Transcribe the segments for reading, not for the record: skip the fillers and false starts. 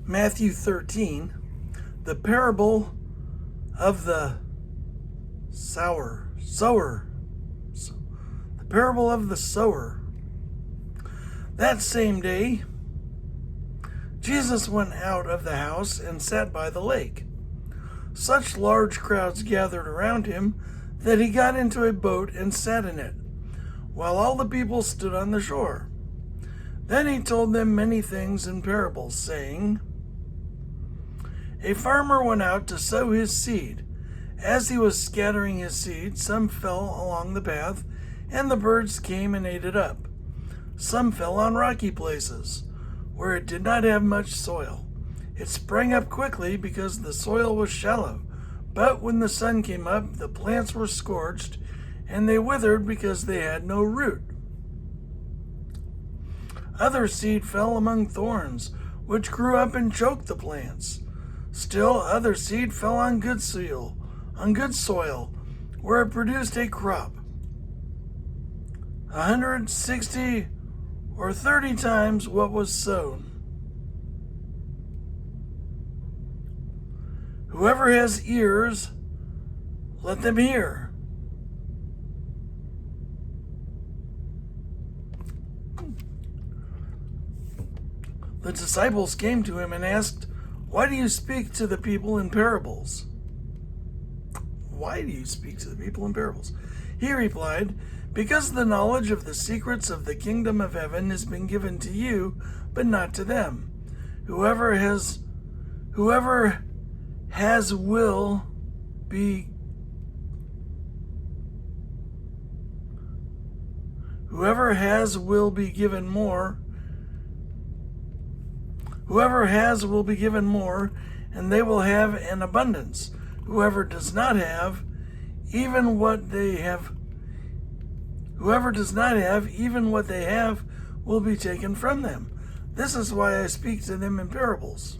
Matthew 13, the parable of the sower. The parable of the sower. That same day, Jesus went out of the house and sat by the lake. Such large crowds gathered around him that he got into a boat and sat in it, while all the people stood on the shore. Then he told them many things in parables, saying, A farmer went out to sow his seed. As he was scattering his seed, some fell along the path, and the birds came and ate it up. Some fell on rocky places, where it did not have much soil. It sprang up quickly because the soil was shallow, but when the sun came up, the plants were scorched, and they withered because they had no root. Other seed fell among thorns, which grew up and choked the plants. Still other seed fell on good soil, where it produced a crop, 160 or 30 times what was sown. Whoever has ears, let them hear. The disciples came to him and asked, Why do you speak to the people in parables? Why do you speak to the people in parables? He replied, Because the knowledge of the secrets of the kingdom of heaven has been given to you, but not to them. Whoever has will be given more. Whoever has will be given more, and they will have an abundance. Whoever does not have, even what they have will be taken from them. This is why I speak to them in parables.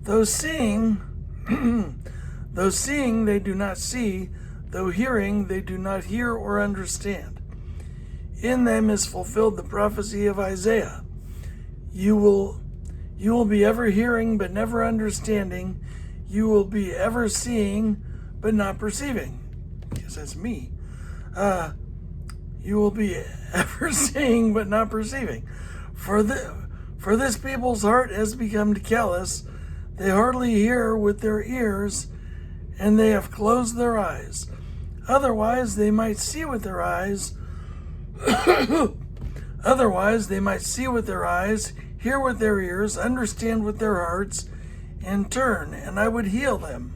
Though seeing they do not see, though hearing they do not hear or understand. In them is fulfilled the prophecy of Isaiah. You will be ever hearing but never understanding. You will be ever seeing but not perceiving. I guess that's me. You will be ever seeing but not perceiving. For this people's heart has become callous. They hardly hear with their ears, and they have closed their eyes. Otherwise they might see with their eyes. Otherwise they might see with their eyes, hear with their ears, understand with their hearts, and turn, and I would heal them.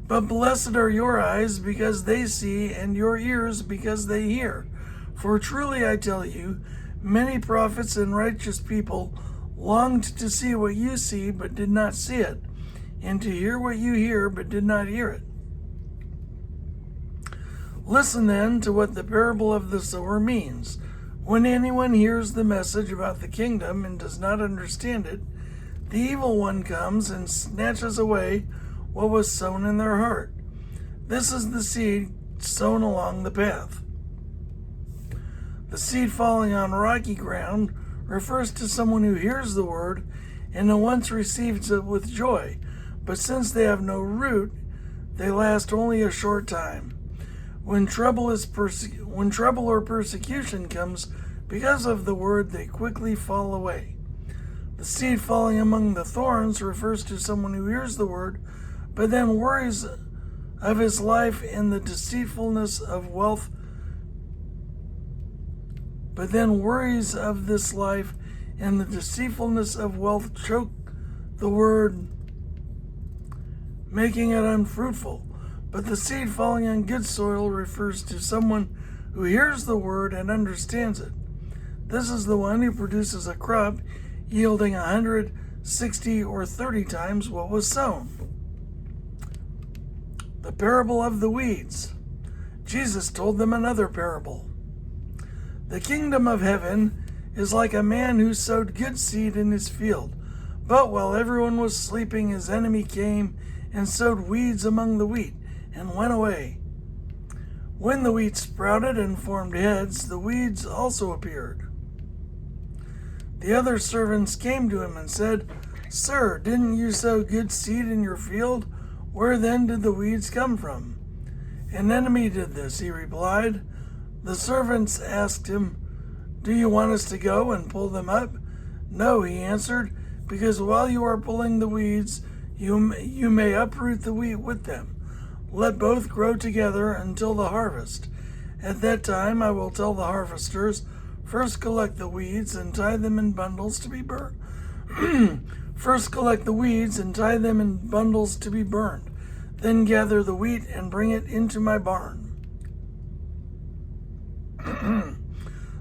But blessed are your eyes because they see, and your ears because they hear. For truly I tell you, many prophets and righteous people longed to see what you see, but did not see it, and to hear what you hear, but did not hear it. Listen then to what the parable of the sower means. When anyone hears the message about the kingdom and does not understand it, the evil one comes and snatches away what was sown in their heart. This is the seed sown along the path. The seed falling on rocky ground refers to someone who hears the word and at once receives it with joy, but since they have no root, they last only a short time. When trouble or persecution comes because of the word, they quickly fall away. The seed falling among the thorns refers to someone who hears the word, but then worries of his life and the deceitfulness of wealth. Choke the word, making it unfruitful. But the seed falling on good soil refers to someone who hears the word and understands it. This is the one who produces a crop yielding 160 or 30 times what was sown. The parable of the weeds. Jesus told them another parable. The kingdom of heaven is like a man who sowed good seed in his field. But while everyone was sleeping, his enemy came and sowed weeds among the wheat and went away. When the wheat sprouted and formed heads, the weeds also appeared. The other servants came to him and said, "Sir, didn't you sow good seed in your field? Where then did the weeds come from?" "An enemy did this," he replied. The servants asked him, "Do you want us to go and pull them up?" "No," he answered, "because while you are pulling the weeds, you may uproot the wheat with them. Let both grow together until the harvest. At that time I will tell the harvesters, first collect the weeds and tie them in bundles to be burned. First collect the weeds and tie them in bundles to be burned. Then gather the wheat and bring it into my barn."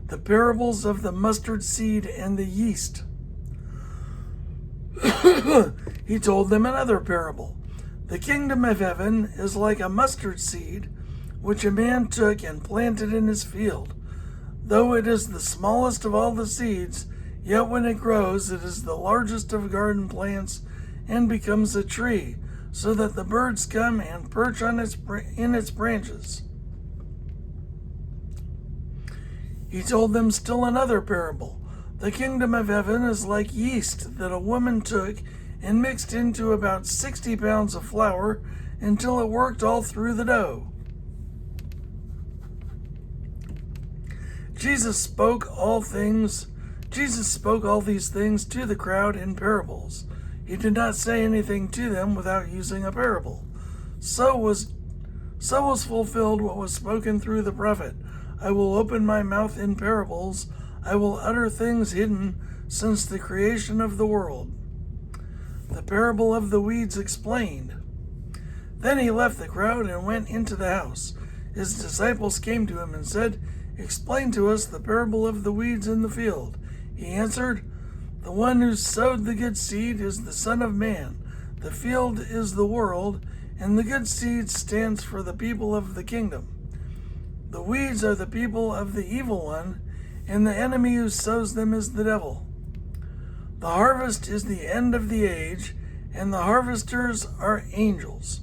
The parables of the mustard seed and the yeast. He told them another parable. "The kingdom of heaven is like a mustard seed, which a man took and planted in his field. Though it is the smallest of all the seeds, yet when it grows, it is the largest of garden plants and becomes a tree, so that the birds come and perch on in its branches." He told them still another parable. "The kingdom of heaven is like yeast that a woman took and mixed into about 60 pounds of flour until it worked all through the dough." Jesus spoke all these things to the crowd in parables. He did not say anything to them without using a parable. So was fulfilled what was spoken through the prophet. "I will open my mouth in parables. I will utter things hidden since the creation of the world." The parable of the weeds explained. Then he left the crowd and went into the house. His disciples came to him and said, "Explain to us the parable of the weeds in the field." He answered, "The one who sowed the good seed is the Son of Man. The field is the world, and the good seed stands for the people of the kingdom. The weeds are the people of the evil one, and the enemy who sows them is the devil. The harvest is the end of the age, and the harvesters are angels.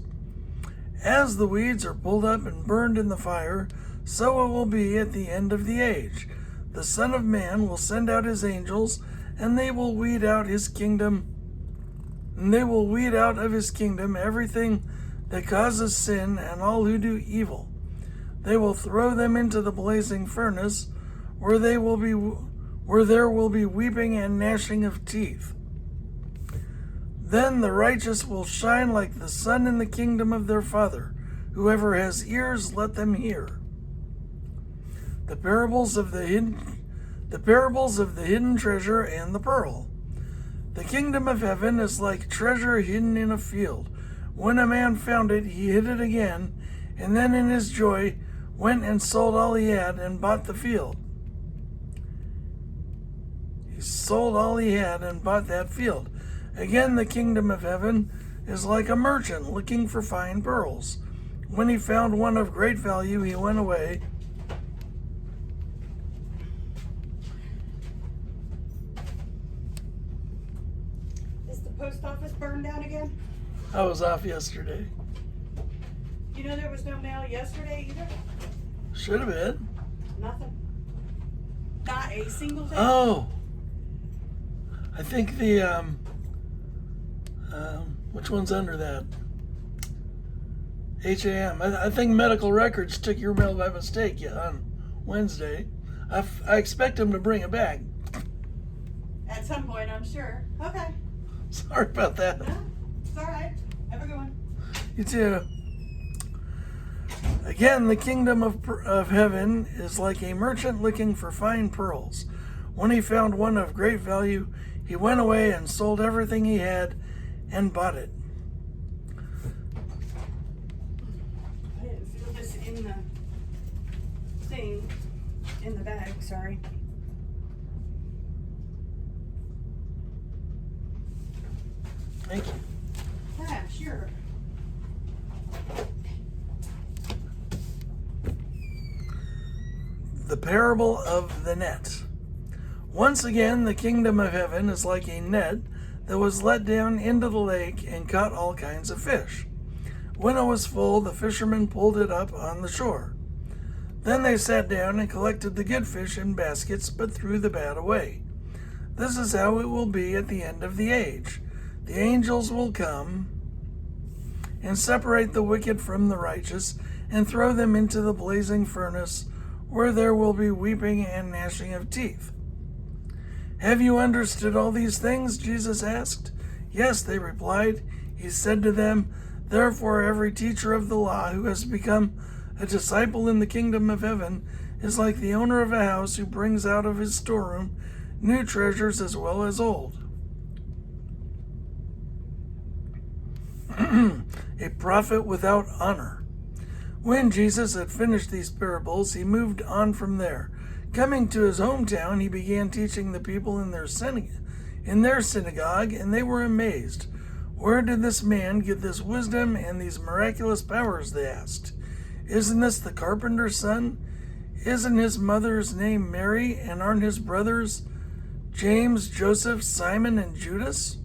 As the weeds are pulled up and burned in the fire, so it will be at the end of the age. The Son of Man will send out his angels, and they will weed out of his kingdom everything that causes sin and all who do evil. They will throw them into the blazing furnace, where there will be weeping and gnashing of teeth. Then the righteous will shine like the sun in the kingdom of their Father. Whoever has ears, let them hear." The parables of the hidden treasure and the pearl. "The kingdom of heaven is like treasure hidden in a field. When a man found it, he hid it again, and then in his joy went and sold all he had and bought the field." He sold all he had and bought that field. "Again, the kingdom of heaven is like a merchant looking for fine pearls. When he found one of great value, he went away Is the post office burned down again? I was off yesterday. You know there was no mail yesterday either? Should have been. Nothing. Not a single thing? Oh, I think the which one's under that? HAM. I think Medical Records took your mail by mistake on Wednesday. I expect them to bring it back. At some point, I'm sure. Okay. Sorry about that. No, it's all right. Have a good one. You too. Again, the kingdom of heaven is like a merchant looking for fine pearls. When he found one of great value, he went away and sold everything he had and bought it. I didn't feel this in the thing, in the bag, sorry. Thank you. Yeah, sure. The parable of the net. Once again, the kingdom of heaven is like a net that was let down into the lake and caught all kinds of fish. When it was full, the fishermen pulled it up on the shore. Then they sat down and collected the good fish in baskets, but threw the bad away. This is how it will be at the end of the age. The angels will come and separate the wicked from the righteous and throw them into the blazing furnace, where there will be weeping and gnashing of teeth. Have you understood all these things? Jesus asked. Yes, they replied. He said to them, Therefore every teacher of the law who has become a disciple in the kingdom of heaven is like the owner of a house who brings out of his storeroom new treasures as well as old. A prophet without honor. When Jesus had finished these parables, he moved on from there. Coming to his hometown, he began teaching the people in their synagogue, and they were amazed. Where did this man get this wisdom and these miraculous powers? They asked. Isn't this the carpenter's son? Isn't his mother's name Mary, and aren't his brothers James, Joseph, Simon, and Judas?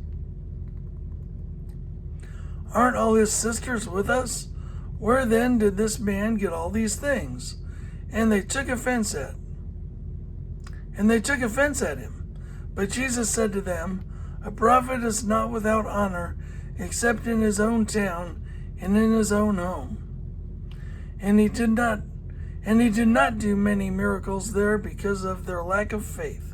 Aren't all his sisters with us? Where then did this man get all these things? And they took offense at him. But Jesus said to them, A prophet is not without honor except in his own town and in his own home. And he did not do many miracles there because of their lack of faith.